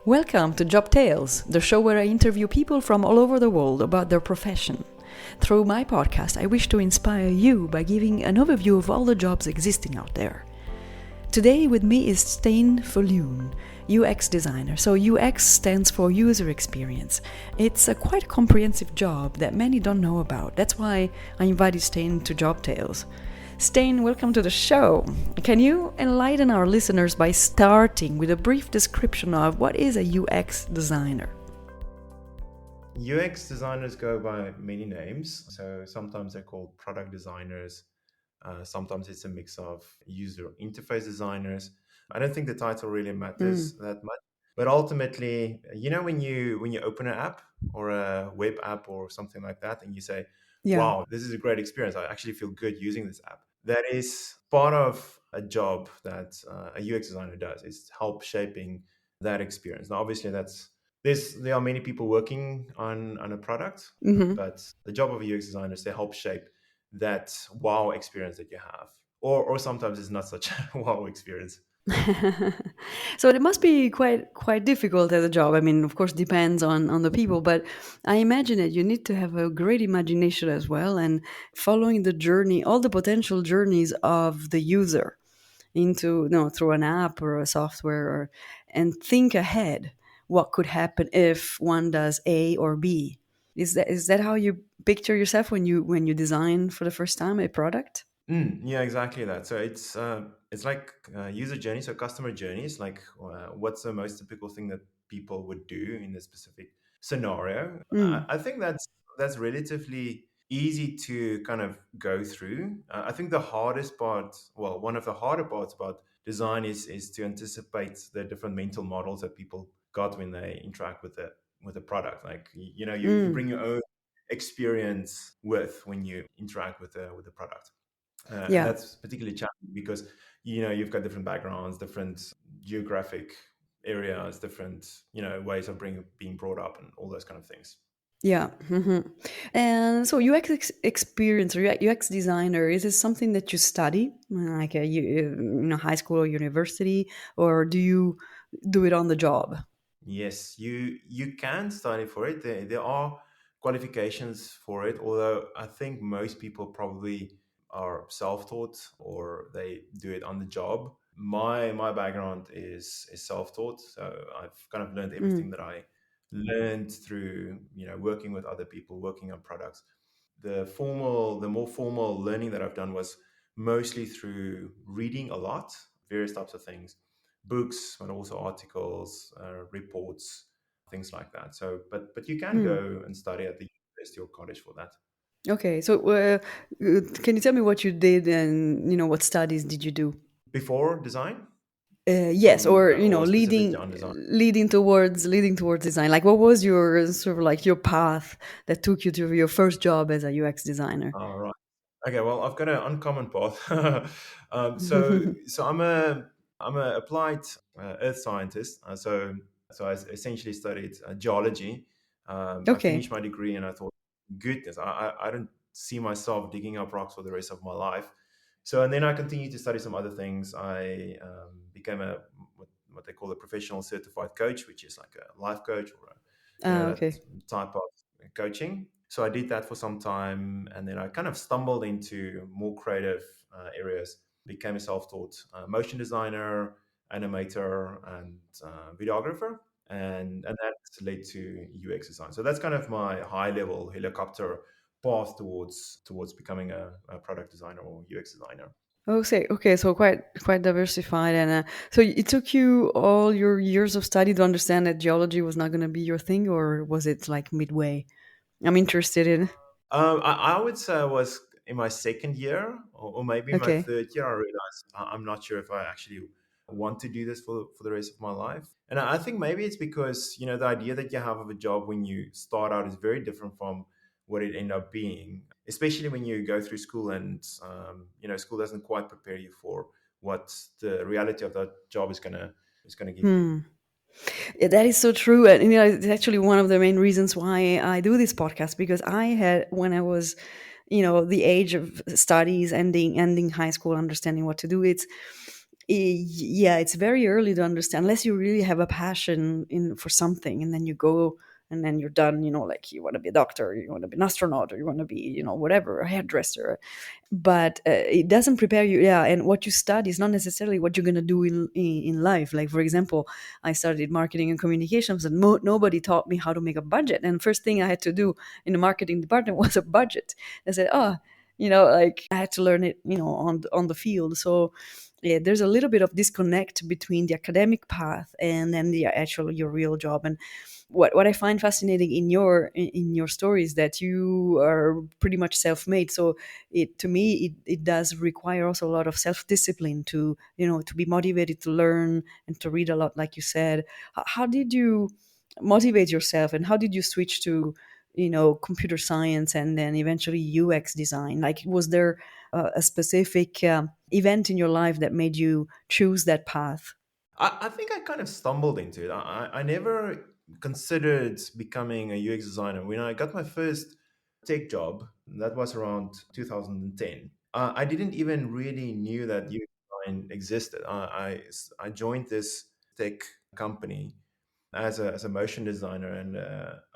Welcome to Job Tales, the show where I interview people from all over the world about their profession. Through my podcast, I wish to inspire you by giving an overview of all the jobs existing out there. Today with me is Steyn Viljoen, UX designer. So UX stands for user experience. It's a quite comprehensive job that many don't know about. That's why I invited Steyn to Job Tales. Steyn, welcome to the show. Can you enlighten our listeners by starting with a brief description of what is a UX designer? UX designers go by many names. So sometimes they're called product designers. Sometimes it's a mix of user interface designers. I don't think the title really matters that much. But ultimately, when you open an app or a web app or something like that, and you say, Yeah. "Wow, this is a great experience. I actually feel good using this app." That is part of a job that a UX designer does. Is help shaping that experience. Now, obviously, there are many people working on a product, Mm-hmm. but the job of a UX designer is to help shape that wow experience that you have, or sometimes it's not such a wow experience. So it must be quite difficult as a job. I mean, of course, depends on the people, but I imagine that you need to have a great imagination as well, and following the journey, all the potential journeys of the user into through an app or a software, and think ahead what could happen if one does A or B. Is that how you picture yourself when you design for the first time a product? Yeah, exactly that. So it's like user journey, so customer journeys. Like, what's the most typical thing that people would do in this specific scenario? Mm. I think that's relatively easy to kind of go through. I think the hardest part, well, one of the harder parts about design is to anticipate the different mental models that people got when they interact with the product. Like, you Mm. bring your own experience with when you interact with the product. And Yeah. that's particularly challenging because you've got different backgrounds, different geographic areas, different ways of being brought up, and all those kind of things. Yeah. And so experience or UX designer, is it something that you study, like high school or university, or do you do it on the job? Yes, you can study for it. There are qualifications for it, although I think most people probably are self-taught or they do it on the job. My background is self-taught, so I've kind of learned everything Mm. that I learned through working with other people, working on products. The more formal learning that I've done was mostly through reading a lot, various types of things, books, but also articles, reports, things like that. So, but you can Mm. go and study at the university or college for that. Okay, so can you tell me what you did and what studies did you do? Before design, Yes, or or specifically leading on design. leading towards design. Like, what was your sort of like your path that took you to your first job as a UX designer? All right. Okay. Well, I've got an uncommon path. So I'm a applied earth scientist. So I essentially studied geology. I Okay. finished my degree, and I thought, goodness, I don't see myself digging up rocks for the rest of my life. So and then I continued to study some other things. I became what they call a professional certified coach, which is like a life coach or that Okay. type of coaching. So I did that for some time, and then I kind of stumbled into more creative areas. Became a self-taught motion designer, animator, and videographer, and that led to UX design. So that's kind of my high-level helicopter path towards becoming a product designer or UX designer. Okay, so quite diversified, and so it took you all your years of study to understand that geology was not going to be your thing, or was it like midway? I'm interested in. I would say I was in my second year, or maybe my Okay. third year. I realized I'm not sure if I actually want to do this for the rest of my life. And I think maybe it's because the idea that you have of a job when you start out is very different from what it end up being. Especially when you go through school, and school doesn't quite prepare you for what the reality of that job is gonna give you. Hmm. Yeah, that is so true, and it's actually one of the main reasons why I do this podcast, because I had, when I was, the age of studies, ending high school, understanding what to do. Yeah, it's very early to understand unless you really have a passion in for something, and then you go and then you're done. Like you want to be a doctor, you want to be an astronaut, or you want to be, whatever, a hairdresser. But it doesn't prepare you. Yeah, and what you study is not necessarily what you're going to do in life. Like, for example, I studied marketing and communications, and nobody taught me how to make a budget. And first thing I had to do in the marketing department was a budget. I said, oh, like I had to learn it, on the field. So yeah, there's a little bit of disconnect between the academic path and then the actual your real job. And what I find fascinating in your story is that you are pretty much self-made. So to me it does require also a lot of self-discipline to to be motivated to learn and to read a lot, like you said. How did you motivate yourself, and how did you switch to computer science and then eventually UX design? Like, was there a specific event in your life that made you choose that path? I think I kind of stumbled into it. I never considered becoming a UX designer. When I got my first tech job, that was around 2010. I didn't even really knew that UX design existed. I joined this tech company as a motion designer, and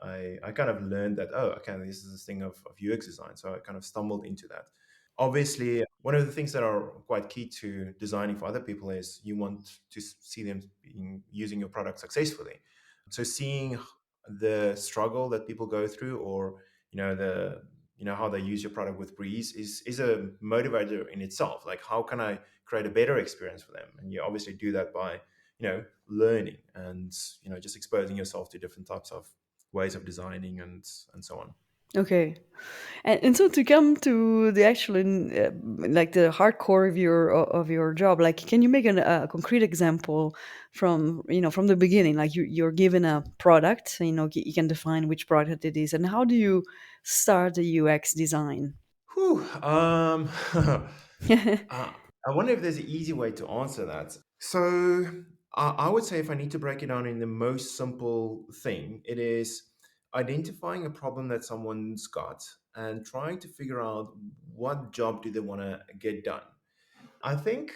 I kind of learned that, oh, okay, this is this thing of UX design. So I kind of stumbled into that. Obviously, one of the things that are quite key to designing for other people is you want to see them using your product successfully. So seeing the struggle that people go through, or the how they use your product with breeze, is a motivator in itself. Like, how can I create a better experience for them? And you obviously do that by learning and just exposing yourself to different types of ways of designing and so on. Okay. And so to come to the actual, like the hardcore of your job, like, can you make a concrete example from from the beginning? Like you're given a product, you can define which product it is, and how do you start the UX design? Whew, I wonder if there's an easy way to answer that. So I would say, if I need to break it down in the most simple thing, it is identifying a problem that someone's got and trying to figure out what job do they want to get done. I think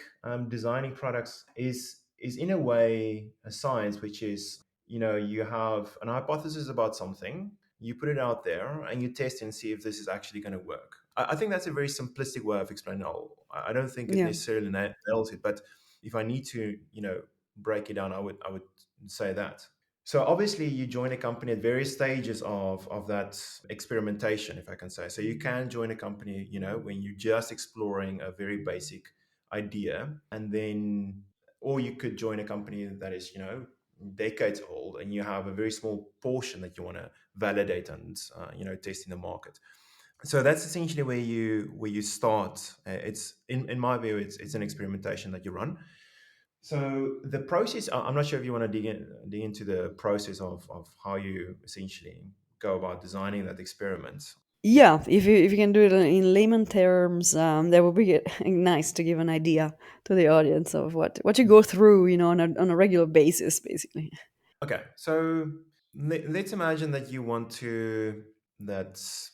designing products is in a way a science, which is, you have an hypothesis about something, you put it out there, and you test and see if this is actually going to work. I think that's a very simplistic way of explaining it all. I don't think it Yeah. necessarily nails it, but if I need to, break it down, I would say that. So obviously, you join a company at various stages of that experimentation, if I can say. So you can join a company, when you're just exploring a very basic idea, and then, or you could join a company that is, decades old, and you have a very small portion that you want to validate and test in the market. So that's essentially where you start. It's in my view, it's an experimentation that you run. So the process, I'm not sure if you want to dig into the process of how you essentially go about designing that experiment. Yeah, if you can do it in layman terms, that would be nice to give an idea to the audience of what you go through, on a regular basis, basically. Okay, so let's imagine that you want to.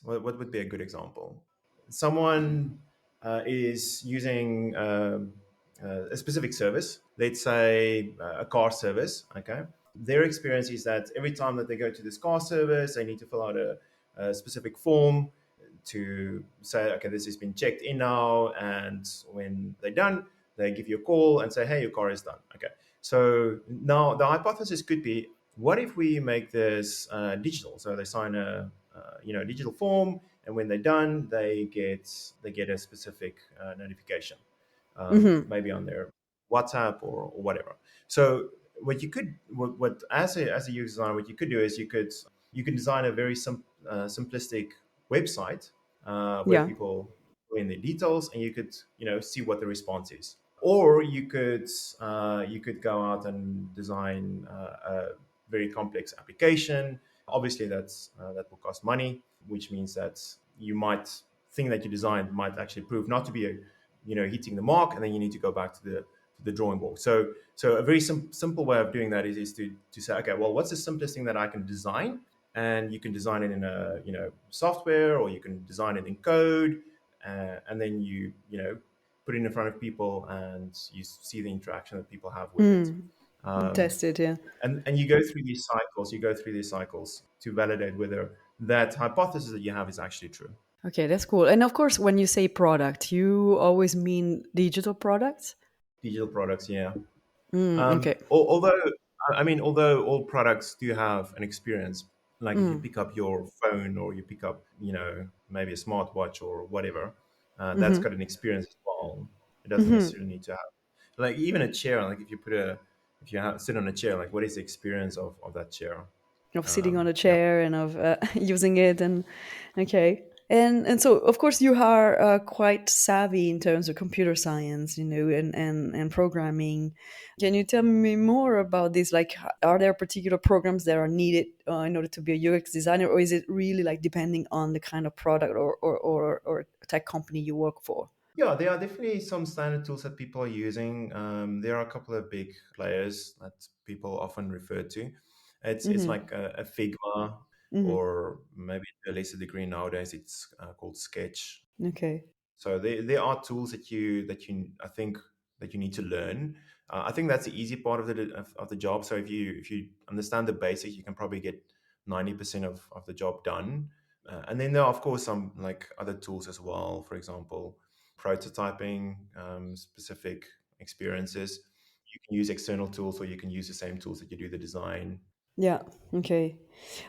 What would be a good example? Someone is using a specific service, let's say a car service. Okay, their experience is that every time that they go to this car service, they need to fill out a specific form to say, okay, this has been checked in now, and when they're done, they give you a call and say, hey, your car is done. Okay, so now the hypothesis could be, what if we make this digital? So they sign a digital form, and when they're done, they get a specific notification, Hmm. maybe on their WhatsApp or whatever. So what as a UX designer, what you could do is you could design a very simplistic website where Yeah. people put in their details, and you could see what the response is. Or you could go out and design a very complex application. Obviously, that will cost money, which means that you might think that you designed might actually prove not to be hitting the mark, and then you need to go back to the drawing board. So a very simple way of doing that is to say, okay, well, what's the simplest thing that I can design? And you can design it in a software, or you can design it in code, and then you put it in front of people and you see the interaction that people have with it. Mm. Um, Test it, yeah. and you go through these cycles. You go through these cycles to validate whether that hypothesis that you have is actually true. Okay, that's cool. And of course, when you say product, you always mean digital products? Digital products, yeah. Okay. Although, I mean, although all products do have an experience, like if you Mm. pick up your phone or you pick up, maybe a smartwatch or whatever, that's Mm-hmm. got an experience as well. It doesn't Mm-hmm. necessarily need to have, like even a chair. Like if you sit on a chair, like what is the experience of that chair? Of sitting on a Yeah. chair and of using it, and okay. And so of course you are quite savvy in terms of computer science, and programming. Can you tell me more about this? Like, are there particular programs that are needed in order to be a UX designer, or is it really like depending on the kind of product or tech company you work for? Yeah, there are definitely some standard tools that people are using. There are a couple of big players that people often refer to. It's Mm-hmm. like a Figma, Mm-hmm. or maybe to a lesser degree nowadays it's called Sketch. Okay. So there are tools that you I think that you need to learn. I think that's the easy part of the job. So if you understand the basics, you can probably get 90% of the job done. And then there are of course some like other tools as well. For example, prototyping specific experiences. You can use external tools, or you can use the same tools that you do the design. Yeah. Okay.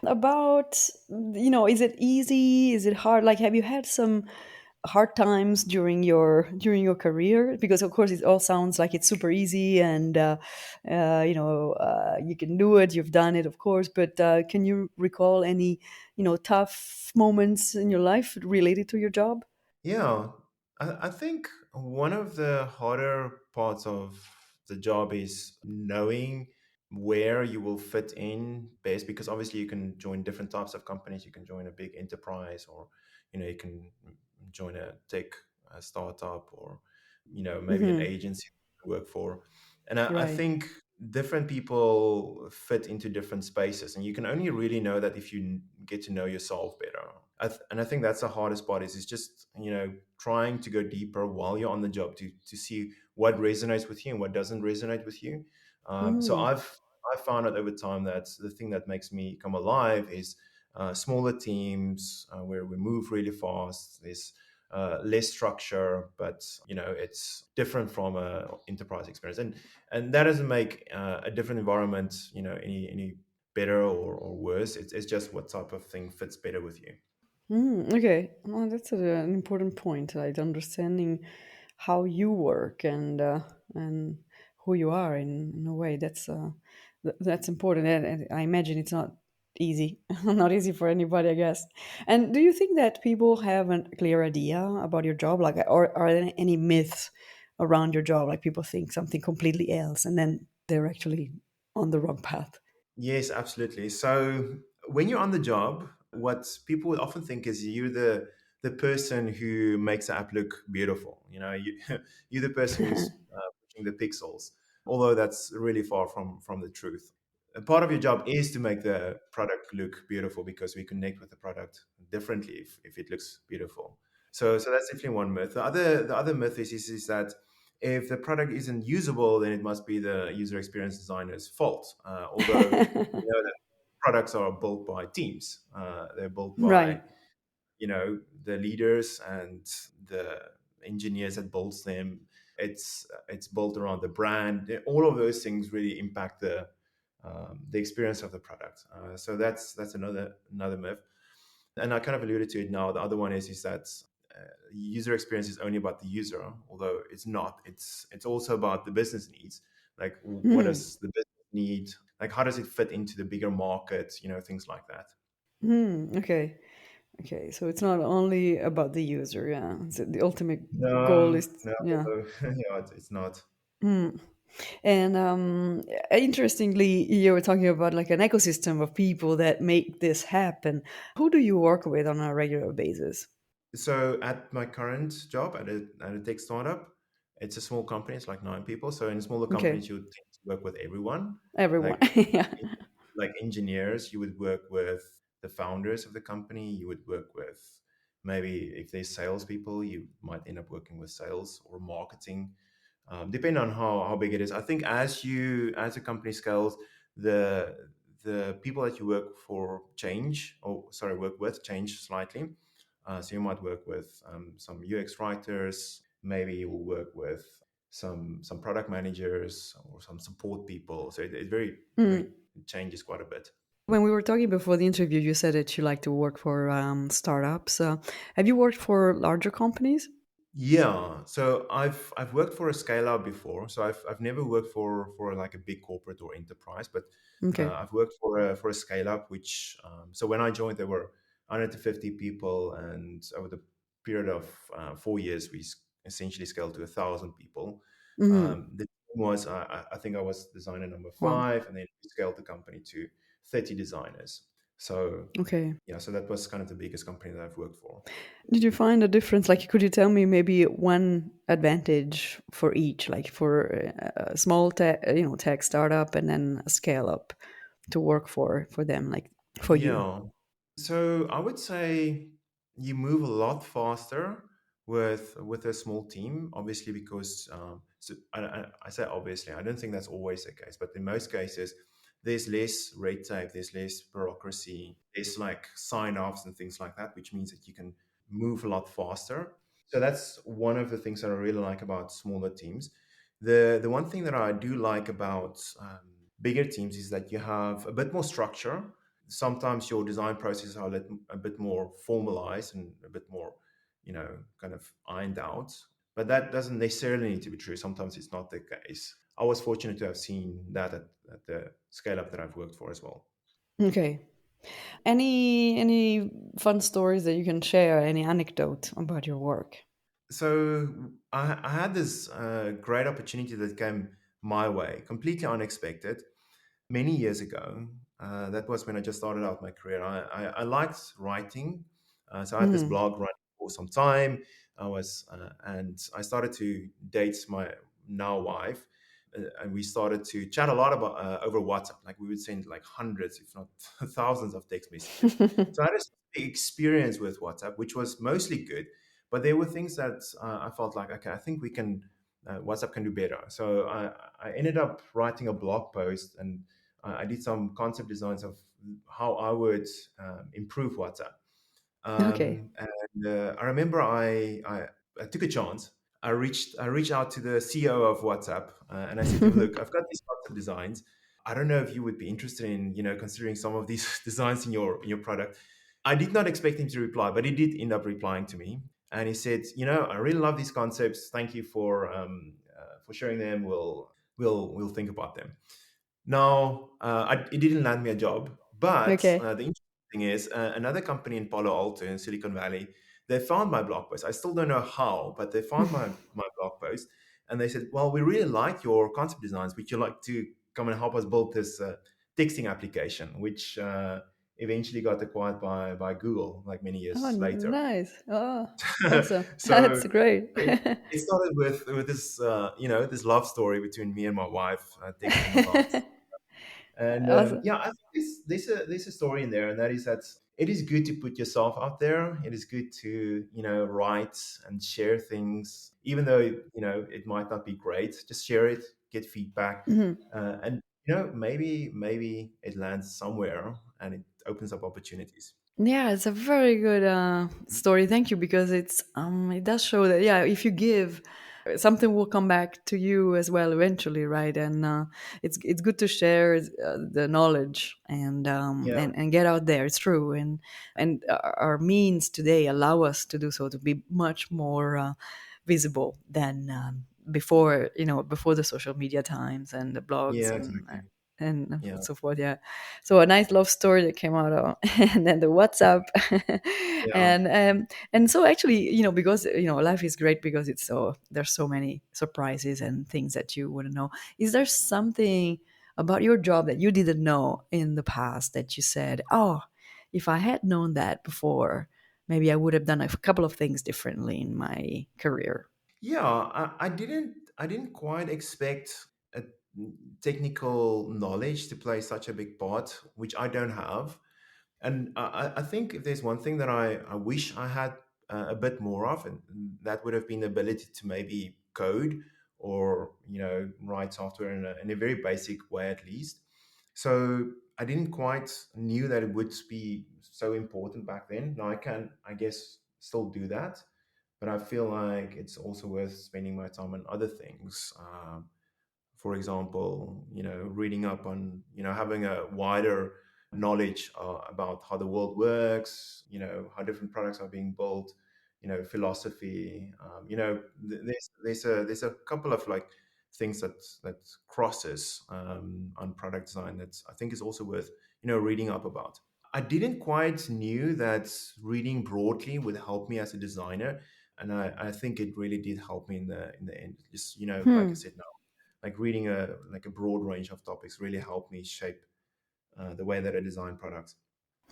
About, is it easy? Is it hard? Like, have you had some hard times during your career? Because of course, it all sounds like it's super easy, and you can do it. You've done it, of course. But can you recall any, tough moments in your life related to your job? Yeah, I think one of the harder parts of the job is knowing where you will fit in best, because obviously you can join different types of companies. You can join a big enterprise, or you can join a tech startup, or maybe an Hmm. agency to work for. And I Right. think different people fit into different spaces, and you can only really know that if you get to know yourself better. And I think that's the hardest part is just trying to go deeper while you're on the job to see what resonates with you and what doesn't resonate with you. So Hmm. I've found out over time that the thing that makes me come alive is smaller teams where we move really fast. There's less structure, but it's different from a enterprise experience, and that doesn't make a different environment any better or worse. It's just what type of thing fits better with you. Okay, well, that's an important point. Like understanding how you work and who you are in a way. That's important, and I imagine it's not easy, not easy for anybody, I guess. And do you think that people have a clear idea about your job, like, or are there any myths around your job? Like people think something completely else, and then they're actually on the wrong path. Yes, absolutely. So when you're on the job, what people would often think is you're the person who makes the app look beautiful. You're the person who's pushing the pixels. Although that's really far from the truth. A part of your job is to make the product look beautiful, because we connect with the product differently if it looks beautiful. So that's definitely one myth. The other myth is that if the product isn't usable, then it must be the user experience designer's fault. Although that products are built by teams, they're built by Right. the leaders and the engineers that builds them. It's built around the brand. All of those things really impact the experience of the product. So that's another myth. And I kind of alluded to it now. The other one is that user experience is only about the user, although it's not. It's also about the business needs. Like, what Hmm. does the business need? Like, how does it fit into the bigger market? Things like that. Okay. Okay, so it's not only about the user, yeah. The ultimate goal No, is, no, yeah. it's not. Hmm. And interestingly, you were talking about like an ecosystem of people that make this happen. Who do you work with on a regular basis? So at my current job at a tech startup, it's a small company. It's like 9 people. So in smaller Okay, companies, you would tend to work with everyone. everyone. Like Yeah. like engineers, you would work with the founders of the company. You would work with Maybe if there's salespeople, you might end up working with sales or marketing, depending on how big it is. I think as a company scales, the the people that you work for change, or sorry, work with change slightly. So you might work with some UX writers. Maybe you will work with some product managers or some support people. So it very Mm. it changes quite a bit. When we were talking before the interview, you said that you like to work for startups. Have you worked for larger companies? Yeah, so I've worked for a scale up before. So I've never worked for like a big corporate or enterprise, but Okay. I've worked for a scale up. Which so when I joined, there were 150 people, and over the period of 4 years, essentially scaled to 1,000 people. Hmm. The team was I think I was designer number Wow. 5, and then we scaled the company to 30 designers. So Okay. yeah, so that was kind of the biggest company that I've worked for. Did you find a difference? Like, could you tell me maybe one advantage for each, like for a small tech, tech startup, and then a scale up to work for them, like for you? Yeah. So I would say you move a lot faster with a small team, obviously, because so I say obviously, I don't think that's always the case, but in most cases, there's less red tape, there's less bureaucracy, there's like sign offs and things like that, which means that you can move a lot faster. So that's one of the things that I really like about smaller teams. The one thing that I do like about bigger teams is that you have a bit more structure. Sometimes your design processes are a bit more formalized and a bit more, kind of ironed out. But that doesn't necessarily need to be true. Sometimes it's not the case. I was fortunate to have seen that at the scale up that I've worked for as well. Okay. Any fun stories that you can share? Any anecdote about your work? So I had this great opportunity that came my way, completely unexpected, many years ago. That was when I just started out my career. I liked writing, so I had this Hmm. blog running for some time. And I started to date my now wife, and we started to chat a lot about over WhatsApp. Like we would send like hundreds, if not thousands, of text messages. So I had a experience with WhatsApp, which was mostly good, but there were things that I felt like, okay, I think we can. WhatsApp can do better. So I ended up writing a blog post, and I did some concept designs of how I would improve WhatsApp. Okay. I remember I took a chance. I reached out to the CEO of WhatsApp, and I said to him, "Look, I've got these concept designs. I don't know if you would be interested in considering some of these designs in your product." I did not expect him to reply, but he did end up replying to me, and he said, "I really love these concepts. Thank you for sharing them. We'll think about them." Now, it didn't land me a job, but Okay. the interesting thing is another company in Palo Alto in Silicon Valley, they found my blog post. I still don't know how, but they found my blog post, and they said, "Well, we really like your concept designs. Would you like to come and help us build this texting application?" Which eventually got acquired by Google, like many Oh, years later. nice. Oh, awesome. So That's great. it started with this this love story between me and my wife, texting a lot. And Awesome. yeah, I think there's a story in there, and that is that it is good to put yourself out there. It is good to write and share things, even though it might not be great. Just share it, get feedback, Mhm. and maybe it lands somewhere and it opens up opportunities. Yeah, it's a very good story. Thank you, because it does show that, yeah, if you give, something will come back to you as well eventually, right? And it's good to share the knowledge Yeah, and get out there. It's true, and our means today allow us to do so, to be much more visible than before. Before the social media times and the blogs yeah, and exactly. Yeah, so forth. Yeah, so a nice love story that came out of, and then the WhatsApp, yeah. and so actually, because life is great because there's so many surprises and things that you wouldn't know. Is there something about your job that you didn't know in the past that you said, oh, if I had known that before, maybe I would have done a couple of things differently in my career? Yeah, I didn't quite expect a technical knowledge to play such a big part, which I don't have. And I think if there's one thing that I wish I had a bit more of, and that would have been the ability to maybe code or write software in a very basic way at least. So I didn't quite knew that it would be so important back then. Now I can, I guess, still do that, but I feel like it's also worth spending my time on other things. For example, reading up on, having a wider knowledge about how the world works, how different products are being built, philosophy. There's a couple of like things that crosses on product design that I think is also worth reading up about. I didn't quite knew that reading broadly would help me as a designer, and I think it really did help me in the end. Just like I Hmm. said, like reading a broad range of topics really helped me shape the way that I design products.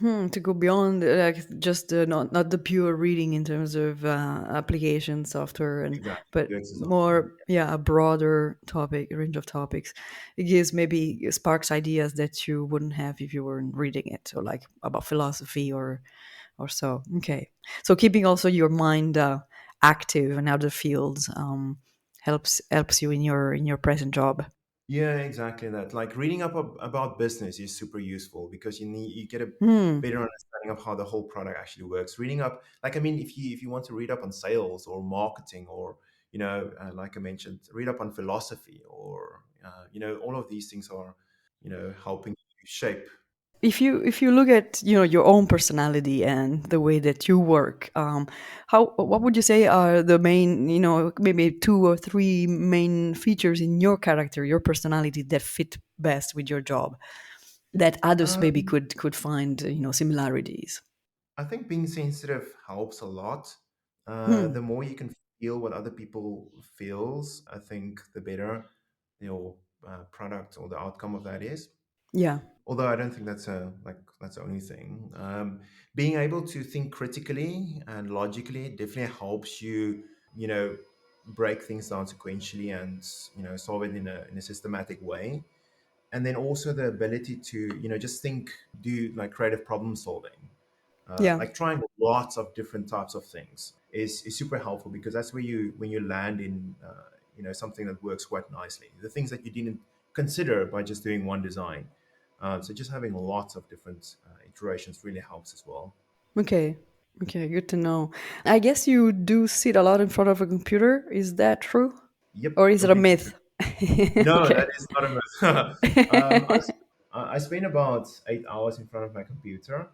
To go beyond like just not the pure reading in terms of application software and Exactly, but UX design. more, yeah, a broader topic, range of topics. It gives maybe sparks ideas that you wouldn't have if you weren't reading it, or like about philosophy or so. Okay, so keeping also your mind active in other fields helps you in your present job. Yeah, exactly that. Like reading up about business is super useful because you get a Hmm. better understanding of how the whole product actually works. Reading up, like I mean, if you want to read up on sales or marketing or like I mentioned, read up on philosophy or all of these things are helping you shape. If you look at your own personality and the way that you work, how what would you say are the main, maybe two or three main features in your character, your personality, that fit best with your job, that others maybe Um, could find similarities? I think being sensitive helps a lot. Hmm. The more you can feel what other people feels, I think the better your product or the outcome of that is. Yeah. Although I don't think that's the only thing. Being able to think critically and logically definitely helps you, you know, break things down sequentially and solve it in a systematic way. And then also the ability to just think, do like creative problem solving, Yeah. like trying lots of different types of things is super helpful because that's where you when you land in something that works quite nicely, the things that you didn't consider by just doing one design. So just having lots of different iterations really helps as well. Okay. Okay, good to know. I guess you do sit a lot in front of a computer. Is that true? Yep, Or is it a completely true. myth? No, that Okay. is not a myth. I spend about 8 hours in front of my computer.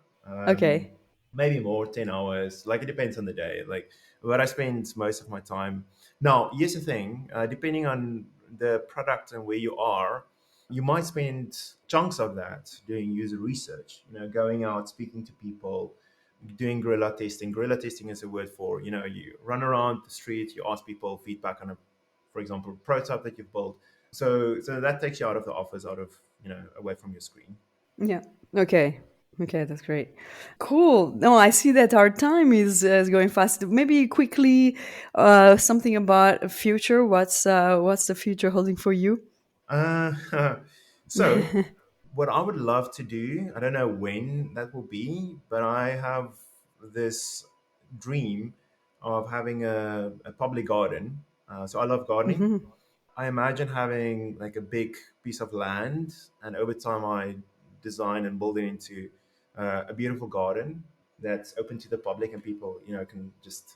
Okay. Maybe more, 10 hours. Like it depends on the day. Like, but I spend most of my time. Now, here's the thing: depending on the product and where you are, you might spend chunks of that doing user research. Going out, speaking to people, doing guerrilla testing. Guerrilla testing is a word for you run around the street, you ask people feedback on a, for example, prototype that you've built. So that takes you out of the office, out of away from your screen. Yeah. Okay. Okay, that's great. Cool. No, I see that our time is going fast. Maybe quickly, something about future. What's the future holding for you? Uh, so, what I would love to do, I don't know when that will be, but I have this dream of having a public garden. So I love gardening. Hmm. I imagine having like a big piece of land, and over time, I design and build it into a beautiful garden that's open to the public, and people, can just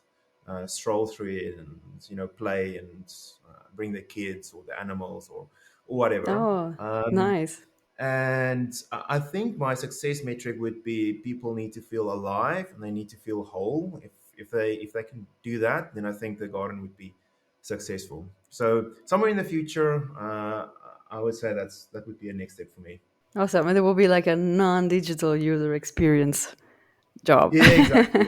stroll through it and play and bring their kids or the animals or whatever. Oh, Um, nice. and I think my success metric would be people need to feel alive and they need to feel whole. If they can do that, then I think the garden would be successful. So somewhere in the future, I would say that would be a next step for me. Awesome. And it will be like a non-digital user experience job. Yeah, exactly.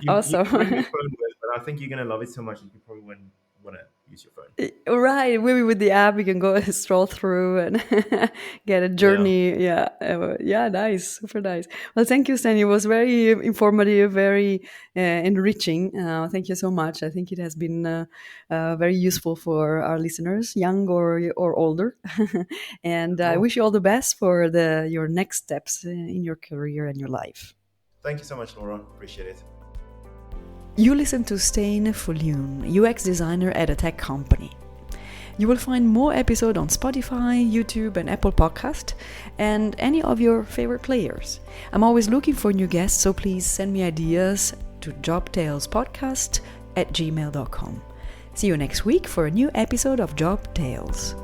You can bring Awesome. your phone with, but I think you're gonna love it so much that you probably wouldn't want to use your phone. Right, maybe with the app you can go stroll through and get a Yeah. journey. Yeah, yeah, nice, super nice. Well, thank you, Stan. It was very informative, very enriching. Thank you so much. I think it has been very useful for our listeners, young or older. And I Cool. wish you all the best for the your next steps in your career and your life. Thank you so much, Laura. Appreciate it. You listen to Steyn Viljoen, UX designer at a tech company. You will find more episodes on Spotify, YouTube, and Apple Podcast, and any of your favorite players. I'm always looking for new guests, so please send me ideas to jobtalespodcast@gmail.com. See you next week for a new episode of Job Tales.